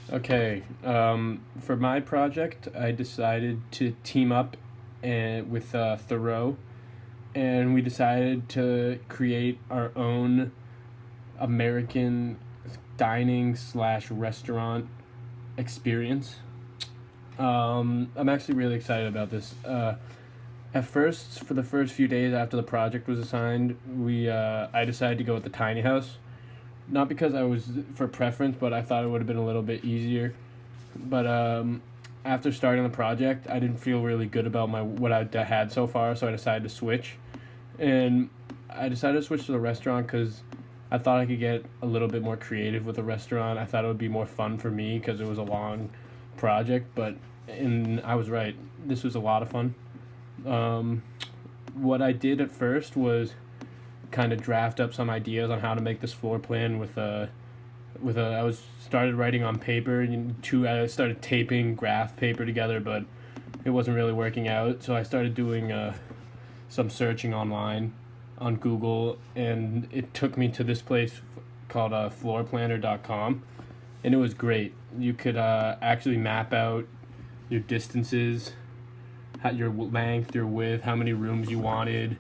Okay, for my project, I decided to team up with Thoreau, and we decided to create our own American dining slash restaurant experience. I'm actually really excited about this. At first, for the first few days after the project was assigned, I decided to go with the tiny house. Not because I was for preference, but I thought it would have been a little bit easier. But after starting the project, I didn't feel really good about my what I had so far, so I decided to switch. And I decided to switch to the restaurant because I thought I could get a little bit more creative with the restaurant. I thought it would be more fun for me because it was a long project, but and I was right. This was a lot of fun. Um, what I did at first was kind of draft up some ideas on how to make this floor plan with a I was started writing on paper. I started taping graph paper together, but it wasn't really working out. So I started doing some searching online on Google, and it took me to this place called floorplanner.com, and it was great. You could actually map out your distances, your length, your width, how many rooms you wanted,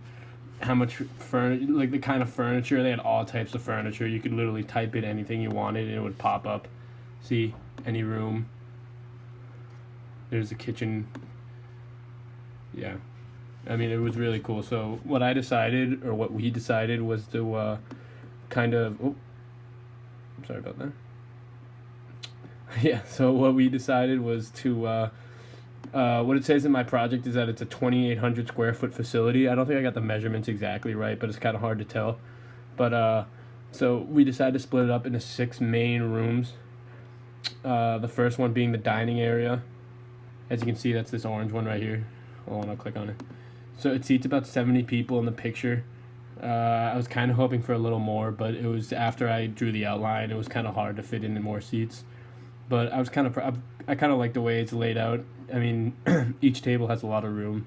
how much like the kind of furniture. They had all types of furniture. You could literally type in anything you wanted and it would pop up. See, any room. There's the kitchen. Yeah, I mean, it was really cool. So what I decided, or what we decided, was to kind of. Oh, I'm sorry about that. Yeah. So what we decided was to. What it says in my project is that it's a 2,800 square foot facility. I don't think I got the measurements exactly right, but it's kind of hard to tell. But so we decided to split it up into six main rooms. The first one being the dining area. As you can see, that's this orange one right here. Hold on, I'll click on it. So it seats about 70 people in the picture. I was kind of hoping for a little more, but it was after I drew the outline, it was kind of hard to fit in more seats. But I was I kind of like the way it's laid out. I mean, each table has a lot of room,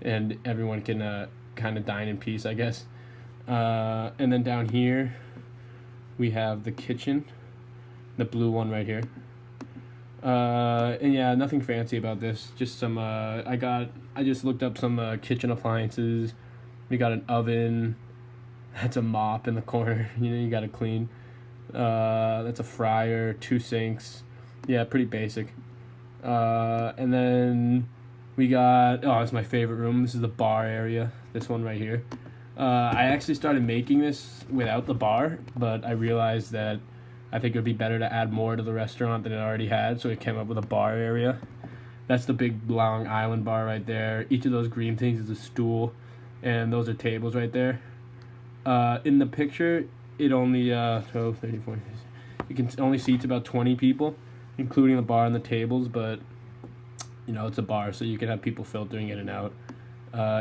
and everyone can kind of dine in peace, I guess. And then down here, we have the kitchen, the blue one right here. And yeah, nothing fancy about this. Just some. I just looked up some kitchen appliances. We got an oven. That's a mop in the corner. You got to clean. That's a fryer. Two sinks. Yeah, pretty basic. And then we got, it's my favorite room. This is the bar area. This one right here. I actually started making this without the bar, but I realized that I think it would be better to add more to the restaurant than it already had, so it came up with a bar area. That's the big long island bar right there. Each of those green things is a stool, and those are tables right there. In the picture, it only 12, 30, 40, it can only seats about 20 people, including the bar and the tables, but it's a bar, so you can have people filtering in and out.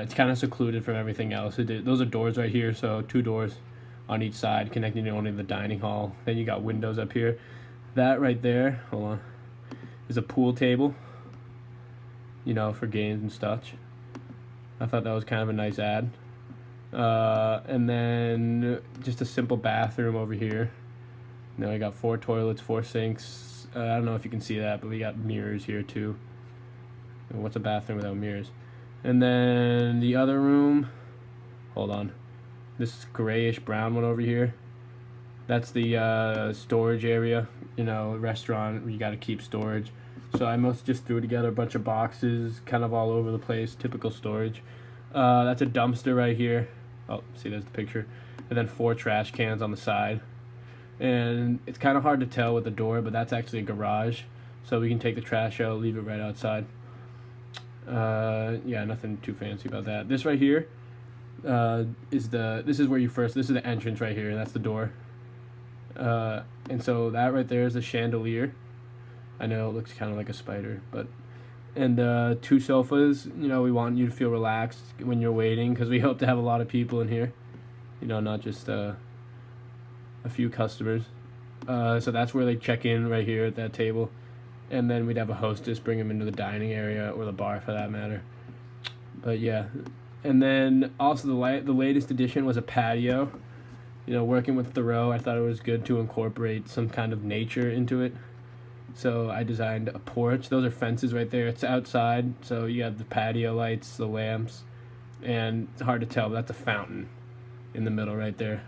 It's kind of secluded from everything else. Those are doors right here, so two doors on each side connecting to only the dining hall. Then you got windows up here. That right there, hold on, is a pool table, for games and such. I thought that was kind of a nice ad. And then just a simple bathroom over here. I got 4 toilets, 4 sinks. I don't know if you can see that, but we got mirrors here too. What's a bathroom without mirrors? And then the other room, hold on, this grayish brown one over here, that's the storage area. Restaurant where you got to keep storage. So I must just threw together a bunch of boxes kind of all over the place, typical storage. That's a dumpster right here. Oh, see, there's the picture. And then 4 trash cans on the side. And it's kind of hard to tell with the door, but that's actually a garage. So we can take the trash out, leave it right outside. Yeah, nothing too fancy about that. This right here this is the entrance right here. That's the door. And so that right there is a chandelier. I know it looks kind of like a spider, and 2 sofas. We want you to feel relaxed when you're waiting because we hope to have a lot of people in here. Not just a few customers. So that's where they check in right here at that table. And then we'd have a hostess bring them into the dining area or the bar for that matter. But yeah. And then also the latest addition was a patio. Working with Thoreau, I thought it was good to incorporate some kind of nature into it. So I designed a porch. Those are fences right there. It's outside, so you have the patio lights, the lamps, and it's hard to tell, but that's a fountain in the middle right there.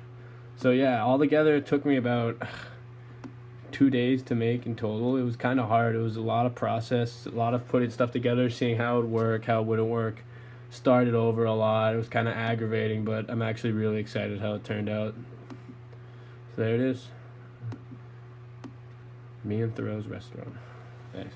So yeah, all together it took me about 2 days to make in total. It was kind of hard. It was a lot of process, a lot of putting stuff together, seeing how it would work, how it wouldn't work. Started over a lot. It was kind of aggravating, but I'm actually really excited how it turned out. So there it is. Me and Thoreau's restaurant. Thanks.